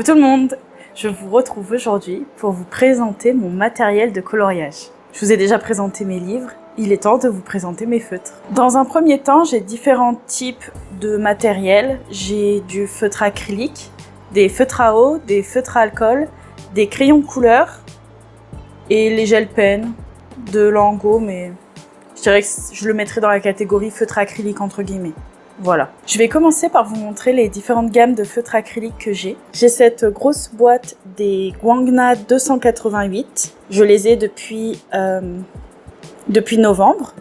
Coucou tout le monde! Je vous retrouve aujourd'hui pour vous présenter mon matériel de coloriage. Je vous ai déjà présenté mes livres, il est temps de vous présenter mes feutres. Dans un premier temps, j'ai différents types de matériel. J'ai du feutre acrylique, des feutres à eau, des feutres à alcool, des crayons de couleur et les gel pens de Lango, mais je dirais que je le mettrais dans la catégorie feutre acrylique entre guillemets. Voilà. Je vais commencer par vous montrer les différentes gammes de feutres acryliques que j'ai. J'ai cette grosse boîte des Guangna 288. Je les ai depuis novembre.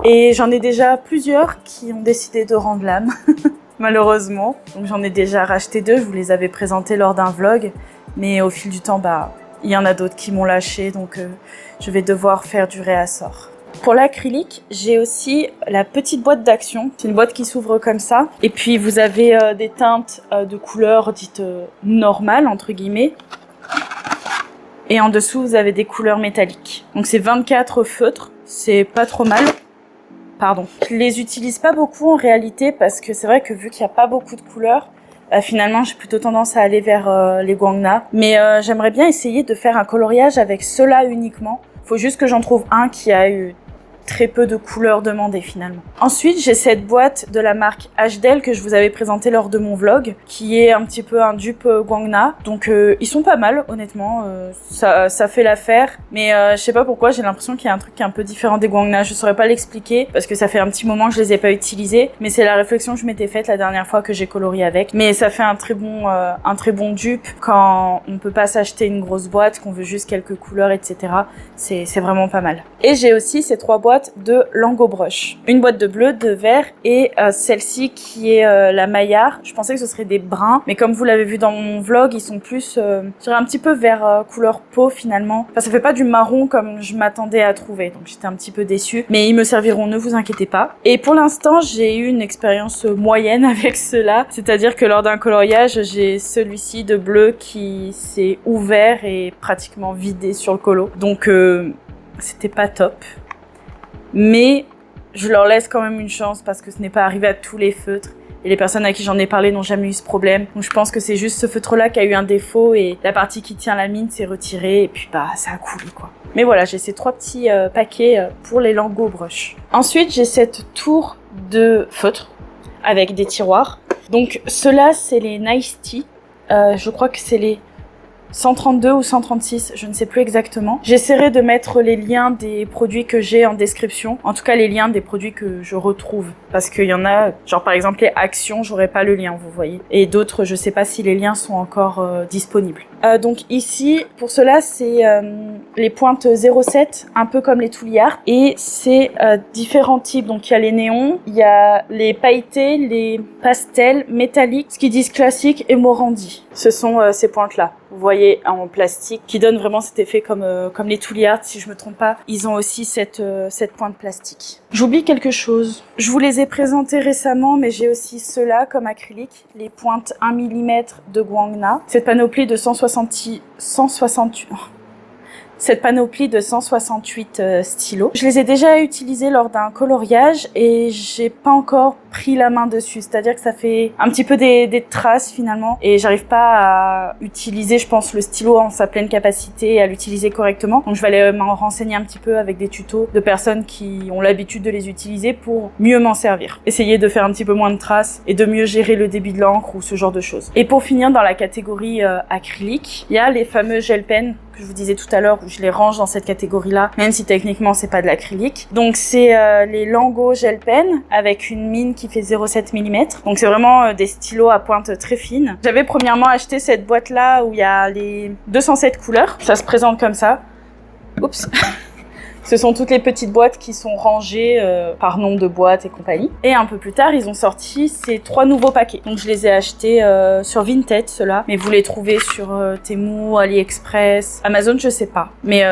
Et j'en ai déjà plusieurs qui ont décidé de rendre l'âme, malheureusement. Donc j'en ai déjà racheté 2, je vous les avais présentés lors d'un vlog. Mais au fil du temps, il y en a d'autres qui m'ont lâché, donc je vais devoir faire du réassort. Pour l'acrylique, j'ai aussi la petite boîte d'action. C'est une boîte qui s'ouvre comme ça. Et puis vous avez des teintes de couleurs dites normales, entre guillemets. Et en dessous, vous avez des couleurs métalliques. Donc c'est 24 feutres, c'est pas trop mal. Pardon. Je les utilise pas beaucoup en réalité parce que c'est vrai que vu qu'il n'y a pas beaucoup de couleurs, finalement j'ai plutôt tendance à aller vers les Guangna. Mais j'aimerais bien essayer de faire un coloriage avec ceux-là uniquement. Faut juste que j'en trouve un qui a eu très peu de couleurs demandées finalement. Ensuite, j'ai cette boîte de la marque HDL que je vous avais présentée lors de mon vlog, qui est un petit peu un dupe Guangna. Donc ils sont pas mal, honnêtement, ça fait l'affaire. Mais je sais pas pourquoi, j'ai l'impression qu'il y a un truc qui est un peu différent des Guangna. Je saurais pas l'expliquer parce que ça fait un petit moment que je les ai pas utilisés. Mais c'est la réflexion que je m'étais faite la dernière fois que j'ai colorié avec. Mais ça fait un très bon dupe quand on peut pas s'acheter une grosse boîte, qu'on veut juste quelques couleurs, etc. C'est vraiment pas mal. Et j'ai aussi ces 3 boîtes de Lango Brush. Une boîte de bleu, de vert et celle-ci qui est la Maillard. Je pensais que ce serait des bruns, mais comme vous l'avez vu dans mon vlog, ils sont plus, je dirais un petit peu vert couleur peau finalement. Enfin, ça fait pas du marron comme je m'attendais à trouver, donc j'étais un petit peu déçue. Mais ils me serviront, ne vous inquiétez pas. Et pour l'instant, j'ai eu une expérience moyenne avec ceux-là. C'est-à-dire que lors d'un coloriage, j'ai celui-ci de bleu qui s'est ouvert et pratiquement vidé sur le colo. Donc c'était pas top. Mais je leur laisse quand même une chance parce que ce n'est pas arrivé à tous les feutres. Et les personnes à qui j'en ai parlé n'ont jamais eu ce problème. Donc je pense que c'est juste ce feutre-là qui a eu un défaut et la partie qui tient la mine s'est retirée et puis ça a coulé quoi. Mais voilà, j'ai ces 3 petits paquets pour les Lango Brush. Ensuite, j'ai cette tour de feutres avec des tiroirs. Donc ceux-là, c'est les Nice Tea. Je crois que c'est les 132 ou 136, je ne sais plus exactement. J'essaierai de mettre les liens des produits que j'ai en description. En tout cas, les liens des produits que je retrouve. Parce qu'il y en a, genre par exemple les actions, j'aurai pas le lien, vous voyez. Et d'autres, je sais pas si les liens sont encore disponibles. Donc ici, pour cela, c'est les pointes 07, un peu comme les Touliards. Et c'est différents types. Donc il y a les néons, il y a les pailletés, les pastels, métalliques, ce qu'ils disent classique et Morandi. Ce sont ces pointes-là. Vous voyez, en plastique, qui donne vraiment cet effet comme les Touliards, si je me trompe pas. Ils ont aussi cette pointe plastique. J'oublie quelque chose. Je vous les ai présentés récemment, mais j'ai aussi ceux-là comme acrylique, les pointes 1 mm de Guangna. Cette panoplie de 168 stylos. Je les ai déjà utilisés lors d'un coloriage et j'ai pas encore pris la main dessus. C'est-à-dire que ça fait un petit peu des traces finalement et j'arrive pas à utiliser, je pense, le stylo en sa pleine capacité et à l'utiliser correctement. Donc je vais aller m'en renseigner un petit peu avec des tutos de personnes qui ont l'habitude de les utiliser pour mieux m'en servir. Essayer de faire un petit peu moins de traces et de mieux gérer le débit de l'encre ou ce genre de choses. Et pour finir, dans la catégorie acrylique, il y a les fameux gel pens que je vous disais tout à l'heure, où je les range dans cette catégorie-là, même si techniquement c'est pas de l'acrylique. Donc c'est les Lango Gel Pen avec une mine qui fait 0,7 mm. Donc c'est vraiment des stylos à pointe très fine. J'avais premièrement acheté cette boîte-là où il y a les 207 couleurs. Ça se présente comme ça. Oups. Ce sont toutes les petites boîtes qui sont rangées par nombre de boîtes et compagnie. Et un peu plus tard, ils ont sorti ces 3 nouveaux paquets. Donc je les ai achetés sur Vinted, ceux-là. Mais vous les trouvez sur Temu, AliExpress, Amazon, je sais pas. Mais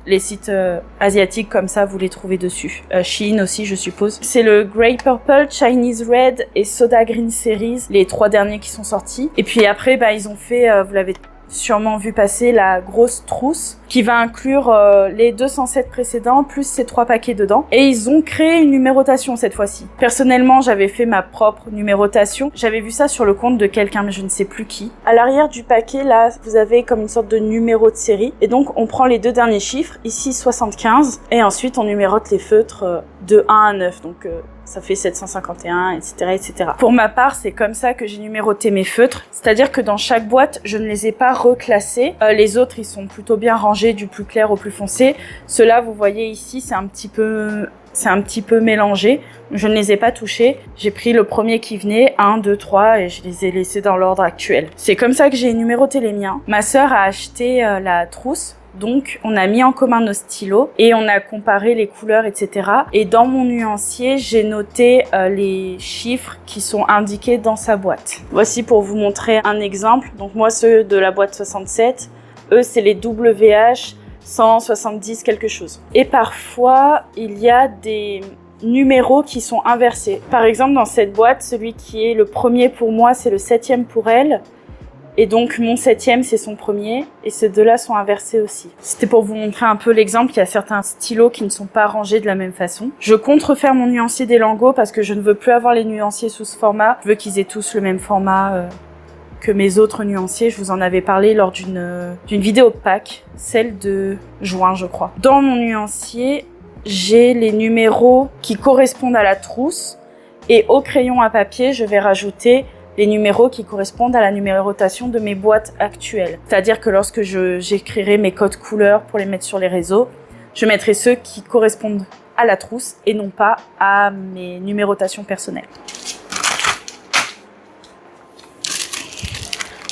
les sites asiatiques comme ça, vous les trouvez dessus. Shein aussi, je suppose. C'est le Grey Purple, Chinese Red et Soda Green Series, les 3 derniers qui sont sortis. Et puis après, ils ont fait, vous l'avez sûrement vu passer, la grosse trousse. qui va inclure les 207 précédents plus ces 3 paquets dedans. Et ils ont créé une numérotation cette fois-ci. Personnellement, j'avais fait ma propre numérotation. J'avais vu ça sur le compte de quelqu'un, mais je ne sais plus qui. À l'arrière du paquet, là, vous avez comme une sorte de numéro de série. Et donc, on prend les 2 derniers chiffres, ici 75, et ensuite on numérote les feutres de 1 à 9. Donc, ça fait 751, etc., etc. Pour ma part, c'est comme ça que j'ai numéroté mes feutres. C'est-à-dire que dans chaque boîte, je ne les ai pas reclassés. Les autres, ils sont plutôt bien rangés du plus clair au plus foncé. Ceux-là, vous voyez ici, c'est un petit peu mélangé. Je ne les ai pas touchés. J'ai pris le premier qui venait, 1, 2, 3, et je les ai laissés dans l'ordre actuel. C'est comme ça que j'ai numéroté les miens. Ma sœur a acheté la trousse. Donc, on a mis en commun nos stylos et on a comparé les couleurs, etc. Et dans mon nuancier, j'ai noté les chiffres qui sont indiqués dans sa boîte. Voici pour vous montrer un exemple. Donc moi, ceux de la boîte 67, eux, c'est les WH 170 quelque chose. Et parfois, il y a des numéros qui sont inversés. Par exemple, dans cette boîte, celui qui est le premier pour moi, c'est le 7e pour elle. Et donc, mon 7e, c'est son premier. Et ces deux-là sont inversés aussi. C'était pour vous montrer un peu l'exemple. Il y a certains stylos qui ne sont pas rangés de la même façon. Je compte refaire mon nuancier des Lengo parce que je ne veux plus avoir les nuanciers sous ce format. Je veux qu'ils aient tous le même format que mes autres nuanciers. Je vous en avais parlé lors d'une vidéo pack, celle de juin, je crois. Dans mon nuancier, j'ai les numéros qui correspondent à la trousse. Et au crayon à papier, je vais rajouter les numéros qui correspondent à la numérotation de mes boîtes actuelles. C'est-à-dire que lorsque j'écrirai mes codes couleurs pour les mettre sur les réseaux, je mettrai ceux qui correspondent à la trousse et non pas à mes numérotations personnelles.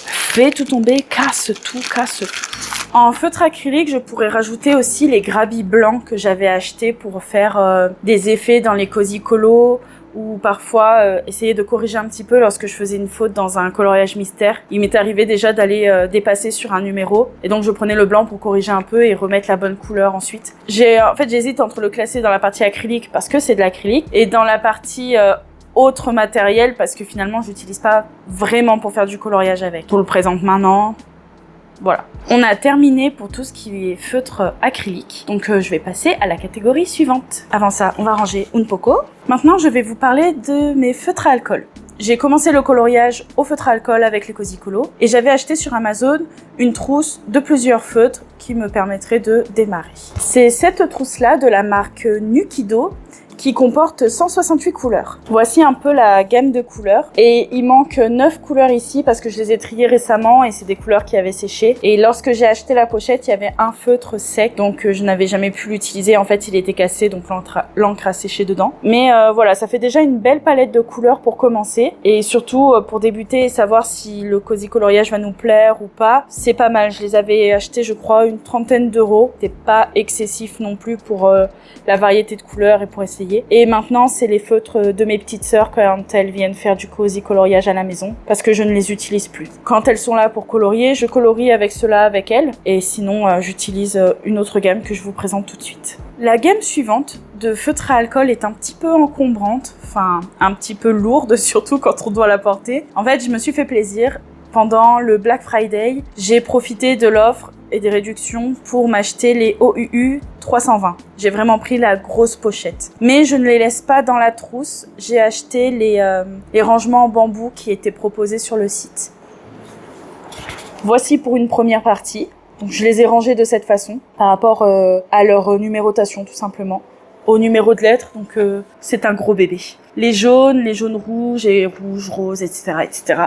Fais tout tomber, casse tout, casse tout. En feutre acrylique, je pourrais rajouter aussi les grabis blancs que j'avais achetés pour faire des effets dans les Cozy Colo, ou parfois essayer de corriger un petit peu lorsque je faisais une faute dans un coloriage mystère. Il m'est arrivé déjà d'aller dépasser sur un numéro, et donc je prenais le blanc pour corriger un peu et remettre la bonne couleur ensuite. En fait, j'hésite entre le classer dans la partie acrylique parce que c'est de l'acrylique, et dans la partie autre matériel parce que finalement je l'utilise pas vraiment pour faire du coloriage avec. Je vous le présente maintenant. Voilà. On a terminé pour tout ce qui est feutre acrylique. Donc je vais passer à la catégorie suivante. Avant ça, on va ranger Unpoco. Maintenant, je vais vous parler de mes feutres à alcool. J'ai commencé le coloriage au feutre à alcool avec les Cozy Colo et j'avais acheté sur Amazon une trousse de plusieurs feutres qui me permettrait de démarrer. C'est cette trousse-là de la marque Nukido qui comporte 168 couleurs. Voici un peu la gamme de couleurs. Et il manque 9 couleurs ici parce que je les ai triées récemment et c'est des couleurs qui avaient séché. Et lorsque j'ai acheté la pochette, il y avait un feutre sec, donc je n'avais jamais pu l'utiliser. En fait, il était cassé, donc l'encre a séché dedans. Mais voilà, ça fait déjà une belle palette de couleurs pour commencer. Et surtout, pour débuter et savoir si le Cozy coloriage va nous plaire ou pas, c'est pas mal. Je les avais achetés, je crois, une trentaine d'euros. C'est pas excessif non plus pour la variété de couleurs et pour essayer. Et maintenant, c'est les feutres de mes petites sœurs quand elles viennent faire du Cozy coloriage à la maison, parce que je ne les utilise plus. Quand elles sont là pour colorier, je colorie avec ceux-là avec elles, et sinon, j'utilise une autre gamme que je vous présente tout de suite. La gamme suivante de feutres à alcool est un petit peu encombrante, enfin, un petit peu lourde, surtout quand on doit la porter. En fait, je me suis fait plaisir. Pendant le Black Friday, j'ai profité de l'offre et des réductions pour m'acheter les OUU 320. J'ai vraiment pris la grosse pochette. Mais je ne les laisse pas dans la trousse. J'ai acheté les rangements en bambou qui étaient proposés sur le site. Voici pour une première partie. Donc, je les ai rangés de cette façon par rapport à leur numérotation tout simplement. Au numéro de lettres, donc c'est un gros bébé. Les jaunes rouges et rouges, roses, etc., etc.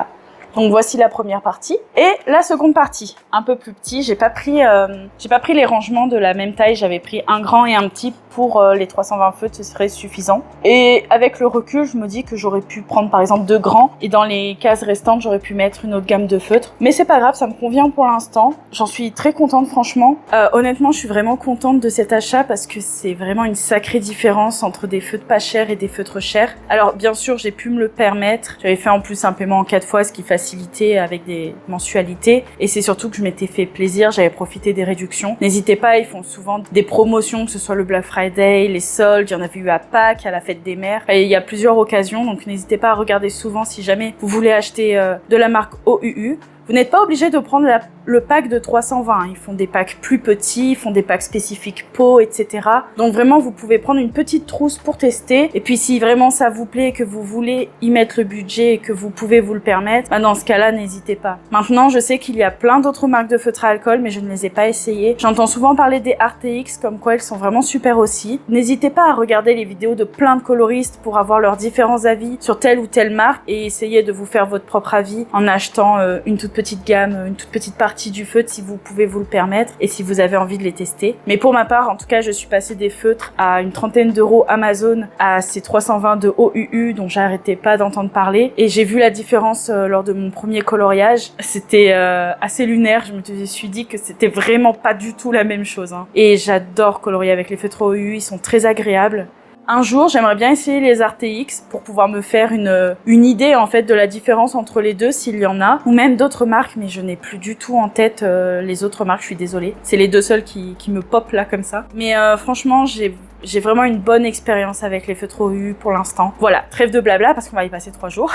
Donc voici la première partie et la seconde partie, un peu plus petit. J'ai pas pris les rangements de la même taille. J'avais pris un grand et un petit pour les 320 feutres, ce serait suffisant. Et avec le recul, je me dis que j'aurais pu prendre par exemple 2 grands et dans les cases restantes, j'aurais pu mettre une autre gamme de feutres. Mais c'est pas grave, ça me convient pour l'instant. J'en suis très contente franchement. Honnêtement, je suis vraiment contente de cet achat parce que c'est vraiment une sacrée différence entre des feutres pas chers et des feutres chers. Alors bien sûr, j'ai pu me le permettre. J'avais fait en plus un paiement en 4 fois, ce qui facilitait avec des mensualités. Et c'est surtout que je m'étais fait plaisir, j'avais profité des réductions. N'hésitez pas, ils font souvent des promotions, que ce soit le Black Friday, les soldes, il y en avait eu à Pâques, à la fête des mères. Et il y a plusieurs occasions, donc n'hésitez pas à regarder souvent si jamais vous voulez acheter de la marque OUU. Vous n'êtes pas obligé de prendre le pack de 320. Ils font des packs plus petits, ils font des packs spécifiques peau, etc. Donc vraiment, vous pouvez prendre une petite trousse pour tester. Et puis si vraiment ça vous plaît et que vous voulez y mettre le budget et que vous pouvez vous le permettre, bah dans ce cas-là, n'hésitez pas. Maintenant, je sais qu'il y a plein d'autres marques de feutres à alcool, mais je ne les ai pas essayées. J'entends souvent parler des RTX, comme quoi elles sont vraiment super aussi. N'hésitez pas à regarder les vidéos de plein de coloristes pour avoir leurs différents avis sur telle ou telle marque et essayer de vous faire votre propre avis en achetant une toute petite gamme, une toute petite partie du feutre si vous pouvez vous le permettre et si vous avez envie de les tester. Mais pour ma part, en tout cas, je suis passée des feutres à une trentaine d'euros Amazon à ces 320 de OUU dont j'arrêtais pas d'entendre parler et j'ai vu la différence lors de mon premier coloriage. C'était assez lunaire, je me suis dit que c'était vraiment pas du tout la même chose. Hein. Et j'adore colorier avec les feutres OUU, ils sont très agréables. Un jour, j'aimerais bien essayer les RTX pour pouvoir me faire une idée en fait de la différence entre les deux s'il y en a, ou même d'autres marques, mais je n'ai plus du tout en tête les autres marques, je suis désolée. C'est les deux seules qui me pop là comme ça. Mais franchement, j'ai vraiment une bonne expérience avec les feutres OU pour l'instant. Voilà, trêve de blabla parce qu'on va y passer 3 jours.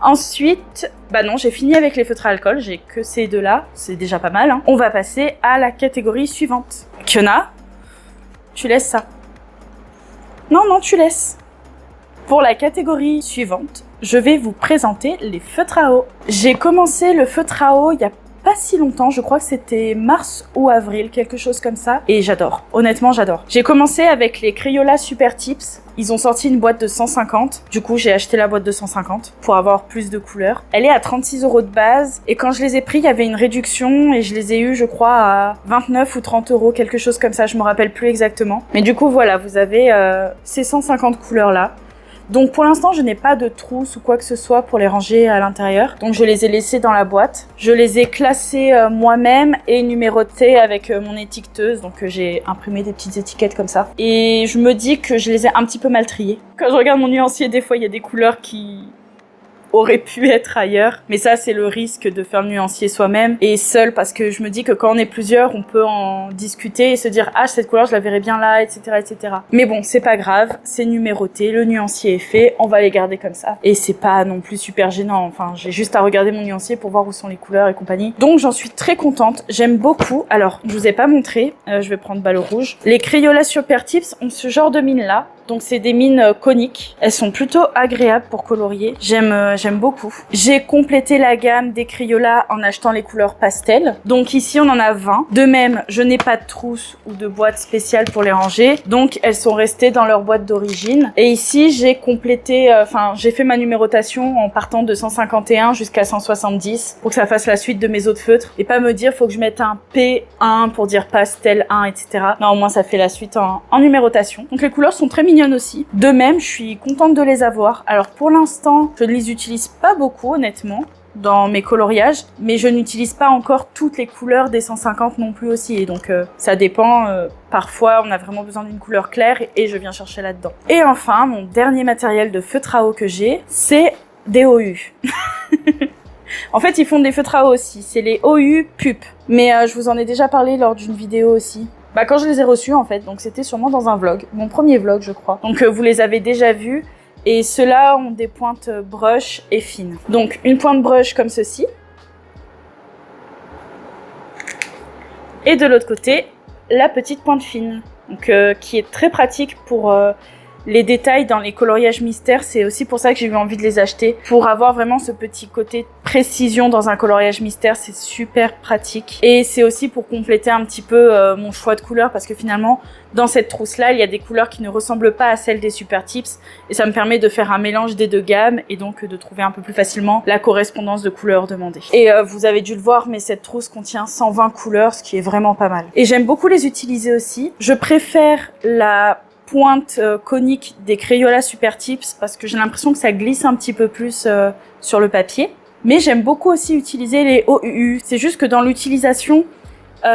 Ensuite, bah non, j'ai fini avec les feutres à alcool, j'ai que ces deux-là, c'est déjà pas mal. Hein. On va passer à la catégorie suivante. Kiona, tu laisses ça. Non, tu laisses. Pour la catégorie suivante, je vais vous présenter les feutres à eau. J'ai commencé le feutre à eau il y a pas si longtemps, je crois que c'était mars ou avril, quelque chose comme ça, et j'adore. Honnêtement, j'adore. J'ai commencé avec les Crayola Super Tips. Ils ont sorti une boîte de 150. Du coup, j'ai acheté la boîte de 150 pour avoir plus de couleurs. Elle est à 36 € de base. Et quand je les ai pris, il y avait une réduction et je les ai eu, je crois, à 29 ou 30 €, quelque chose comme ça. Je me rappelle plus exactement. Mais du coup, voilà, vous avez ces 150 couleurs-là. Donc pour l'instant, je n'ai pas de trousse ou quoi que ce soit pour les ranger à l'intérieur. Donc je les ai laissées dans la boîte. Je les ai classées moi-même et numérotées avec mon étiqueteuse. Donc j'ai imprimé des petites étiquettes comme ça. Et je me dis que je les ai un petit peu mal triées. Quand je regarde mon nuancier, des fois, il y a des couleurs qui aurait pu être ailleurs. Mais ça, c'est le risque de faire le nuancier soi-même et seul, parce que je me dis que quand on est plusieurs, on peut en discuter et se dire « Ah, cette couleur, je la verrais bien là, etc. etc. » Mais bon, c'est pas grave, c'est numéroté, le nuancier est fait, on va les garder comme ça. Et c'est pas non plus super gênant, enfin, j'ai juste à regarder mon nuancier pour voir où sont les couleurs et compagnie. Donc, j'en suis très contente, j'aime beaucoup. Alors, je vous ai pas montré, je vais prendre Ballot Rouge. Les Crayola Super Tips ont ce genre de mine-là. Donc c'est des mines coniques. Elles sont plutôt agréables pour colorier. J'aime beaucoup. J'ai complété la gamme des Crayola en achetant les couleurs pastel. Donc ici on en a 20. De même, je n'ai pas de trousse ou de boîte spéciale pour les ranger. Donc elles sont restées dans leur boîte d'origine. Et ici j'ai complété, j'ai fait ma numérotation en partant de 151 jusqu'à 170 pour que ça fasse la suite de mes autres feutres. Et pas me dire faut que je mette un P1 pour dire pastel 1, etc. Non, au moins ça fait la suite en numérotation. Donc les couleurs sont très mignonnes aussi. De même, je suis contente de les avoir. Alors pour l'instant, je ne les utilise pas beaucoup honnêtement dans mes coloriages, mais je n'utilise pas encore toutes les couleurs des 150 non plus aussi, et donc ça dépend. Parfois, on a vraiment besoin d'une couleur claire et je viens chercher là-dedans. Et enfin, mon dernier matériel de feutre à eau que j'ai, c'est des OU. En fait, ils font des feutres à eau aussi. C'est les OU Pup. Mais je vous en ai déjà parlé lors d'une vidéo aussi. Bah quand je les ai reçus en fait, donc c'était sûrement dans un vlog, mon premier vlog je crois. Donc vous les avez déjà vus et ceux-là ont des pointes brush et fines. Donc une pointe brush comme ceci. Et de l'autre côté, la petite pointe fine, donc qui est très pratique pour les détails dans les coloriages mystères. C'est aussi pour ça que j'ai eu envie de les acheter, pour avoir vraiment ce petit côté précision dans un coloriage mystère. C'est super pratique et c'est aussi pour compléter un petit peu mon choix de couleurs, parce que finalement dans cette trousse là il y a des couleurs qui ne ressemblent pas à celles des Super Tips et ça me permet de faire un mélange des deux gammes et donc de trouver un peu plus facilement la correspondance de couleurs demandées. Et vous avez dû le voir, mais cette trousse contient 120 couleurs, ce qui est vraiment pas mal. Et j'aime beaucoup les utiliser aussi. Je préfère la pointe conique des Crayola Super Tips parce que j'ai l'impression que ça glisse un petit peu plus sur le papier. Mais j'aime beaucoup aussi utiliser les OUU. C'est juste que dans l'utilisation,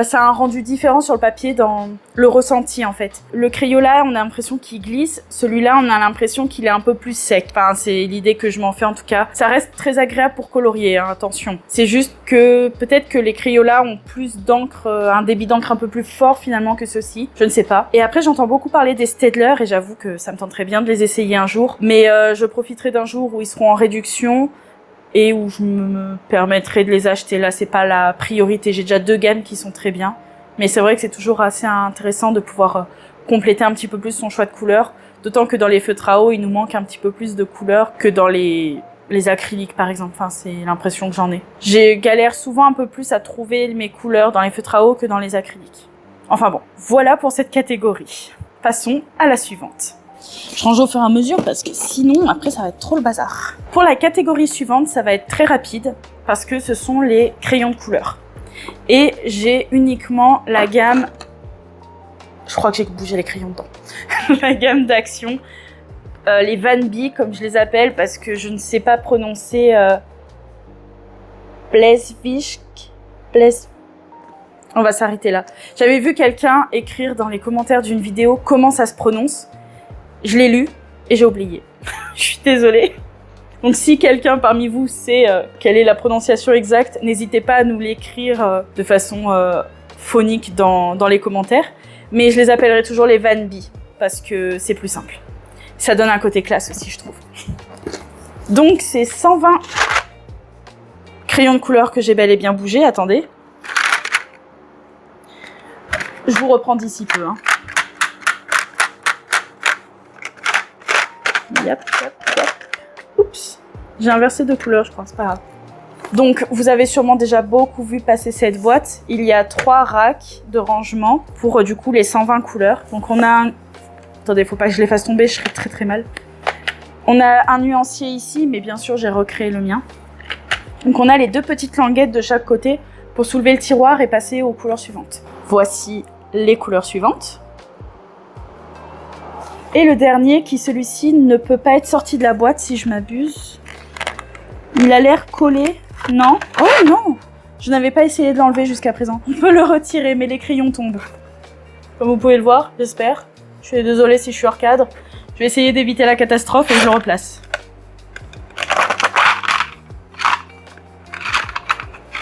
ça a un rendu différent sur le papier dans le ressenti en fait. Le Crayola, on a l'impression qu'il glisse. Celui-là, on a l'impression qu'il est un peu plus sec. Enfin, c'est l'idée que je m'en fais en tout cas. Ça reste très agréable pour colorier, hein, attention. C'est juste que peut-être que les Crayola ont plus d'encre, un débit d'encre un peu plus fort finalement que ceux-ci. Je ne sais pas. Et après, j'entends beaucoup parler des Staedtler et j'avoue que ça me tenterait bien de les essayer un jour. Mais je profiterai d'un jour où ils seront en réduction. et où je me permettrai de les acheter. Là, c'est pas la priorité. J'ai déjà 2 gammes qui sont très bien. Mais c'est vrai que c'est toujours assez intéressant de pouvoir compléter un petit peu plus son choix de couleurs. D'autant que dans les feutres à eau, il nous manque un petit peu plus de couleurs que dans les acryliques, par exemple. Enfin, c'est l'impression que j'en ai. J'ai galère souvent un peu plus à trouver mes couleurs dans les feutres à eau que dans les acryliques. Enfin bon, voilà pour cette catégorie. Passons à la suivante. Je range au fur et à mesure parce que sinon, après, ça va être trop le bazar. Pour la catégorie suivante, ça va être très rapide parce que ce sont les crayons de couleur. Et j'ai uniquement la gamme... Je crois que j'ai bougé les crayons dedans. La gamme d'Action. Les Van B, comme je les appelle, parce que je ne sais pas prononcer... Blesvishk. On va s'arrêter là. J'avais vu quelqu'un écrire dans les commentaires d'une vidéo comment ça se prononce. Je l'ai lu et j'ai oublié. Je suis désolée. Donc si quelqu'un parmi vous sait quelle est la prononciation exacte, n'hésitez pas à nous l'écrire de façon phonique dans les commentaires. Mais je les appellerai toujours les Van B parce que c'est plus simple. Ça donne un côté classe aussi, je trouve. Donc c'est 120 crayons de couleur que j'ai bel et bien bougé. Attendez. Je vous reprends d'ici peu. Hein. Yep. Oups. J'ai inversé de couleur, je crois, c'est pas grave. Donc, vous avez sûrement déjà beaucoup vu passer cette boîte. Il y a 3 racks de rangement pour, du coup, les 120 couleurs. Donc, on a un... Attendez, faut pas que je les fasse tomber, je serai très très mal. On a un nuancier ici, mais bien sûr, j'ai recréé le mien. Donc, on a les 2 petites languettes de chaque côté pour soulever le tiroir et passer aux couleurs suivantes. Voici les couleurs suivantes. Et le dernier, qui celui-ci ne peut pas être sorti de la boîte si je m'abuse. Il a l'air collé. Non. Oh non! Je n'avais pas essayé de l'enlever jusqu'à présent. On peut le retirer, mais les crayons tombent. Comme vous pouvez le voir, j'espère. Je suis désolée si je suis hors cadre. Je vais essayer d'éviter la catastrophe et je le replace.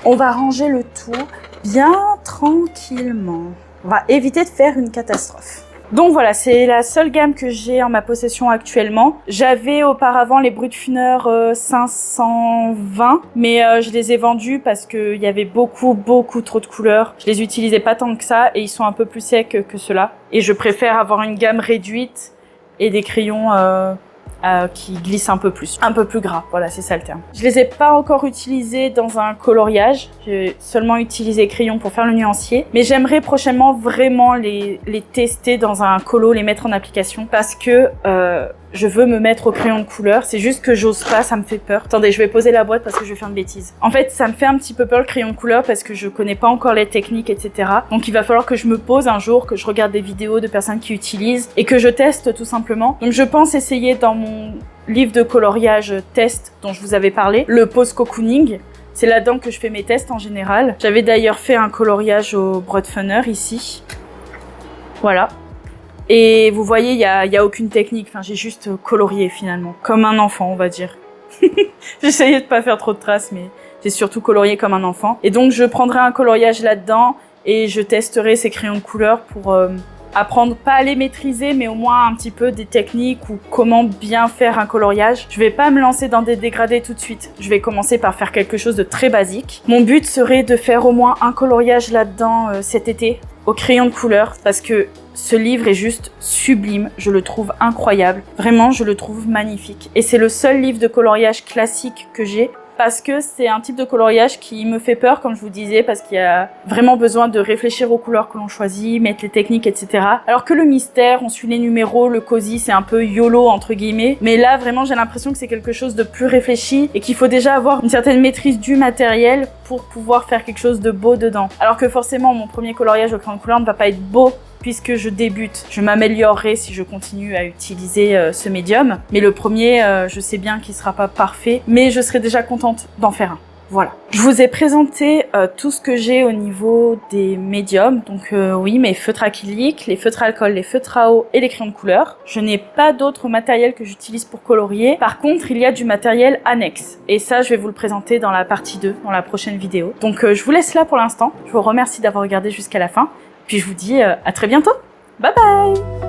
On va ranger le tout bien tranquillement. On va éviter de faire une catastrophe. Donc voilà, c'est la seule gamme que j'ai en ma possession actuellement. J'avais auparavant les Brutfuner 520, mais je les ai vendus parce qu'il y avait beaucoup trop de couleurs. Je les utilisais pas tant que ça et ils sont un peu plus secs que ceux-là. Et je préfère avoir une gamme réduite et des crayons qui glissent un peu plus gras, voilà, c'est ça le terme. Je les ai pas encore utilisés dans un coloriage, j'ai seulement utilisé crayon pour faire le nuancier, mais j'aimerais prochainement vraiment les tester dans un colo, les mettre en application, parce que je veux me mettre au crayon de couleur, c'est juste que j'ose pas, ça me fait peur. Attendez, je vais poser la boîte parce que je vais faire une bêtise. En fait, ça me fait un petit peu peur le crayon de couleur parce que je connais pas encore les techniques, etc. Donc il va falloir que je me pose un jour, que je regarde des vidéos de personnes qui utilisent et que je teste tout simplement. Donc je pense essayer dans mon livre de coloriage test dont je vous avais parlé, le Pose Cocooning. C'est là-dedans que je fais mes tests en général. J'avais d'ailleurs fait un coloriage au Brutfuner ici. Voilà. Et vous voyez, il y a aucune technique. Enfin, j'ai juste colorié finalement, comme un enfant, on va dire. J'essayais de pas faire trop de traces, mais j'ai surtout colorié comme un enfant. Et donc, je prendrai un coloriage là-dedans et je testerai ces crayons de couleur pour apprendre, pas à les maîtriser, mais au moins un petit peu des techniques ou comment bien faire un coloriage. Je vais pas me lancer dans des dégradés tout de suite. Je vais commencer par faire quelque chose de très basique. Mon but serait de faire au moins un coloriage là-dedans cet été, au crayon de couleur, parce que ce livre est juste sublime, je le trouve incroyable. Vraiment, je le trouve magnifique. Et c'est le seul livre de coloriage classique que j'ai, parce que c'est un type de coloriage qui me fait peur, comme je vous disais, parce qu'il y a vraiment besoin de réfléchir aux couleurs que l'on choisit, mettre les techniques, etc. Alors que le mystère, on suit les numéros, le cosy, c'est un peu YOLO, entre guillemets. Mais là, vraiment, j'ai l'impression que c'est quelque chose de plus réfléchi et qu'il faut déjà avoir une certaine maîtrise du matériel pour pouvoir faire quelque chose de beau dedans. Alors que forcément, mon premier coloriage au crayon de couleur ne va pas être beau, puisque je débute. Je m'améliorerai si je continue à utiliser ce médium. Mais le premier, je sais bien qu'il sera pas parfait, mais je serai déjà contente d'en faire un. Voilà. Je vous ai présenté tout ce que j'ai au niveau des médiums. Donc oui, mes feutres acryliques, les feutres alcool, les feutres à eau et les crayons de couleur. Je n'ai pas d'autre matériel que j'utilise pour colorier. Par contre, il y a du matériel annexe. Et ça, je vais vous le présenter dans la partie 2, dans la prochaine vidéo. Donc je vous laisse là pour l'instant. Je vous remercie d'avoir regardé jusqu'à la fin. Puis je vous dis à très bientôt. Bye bye!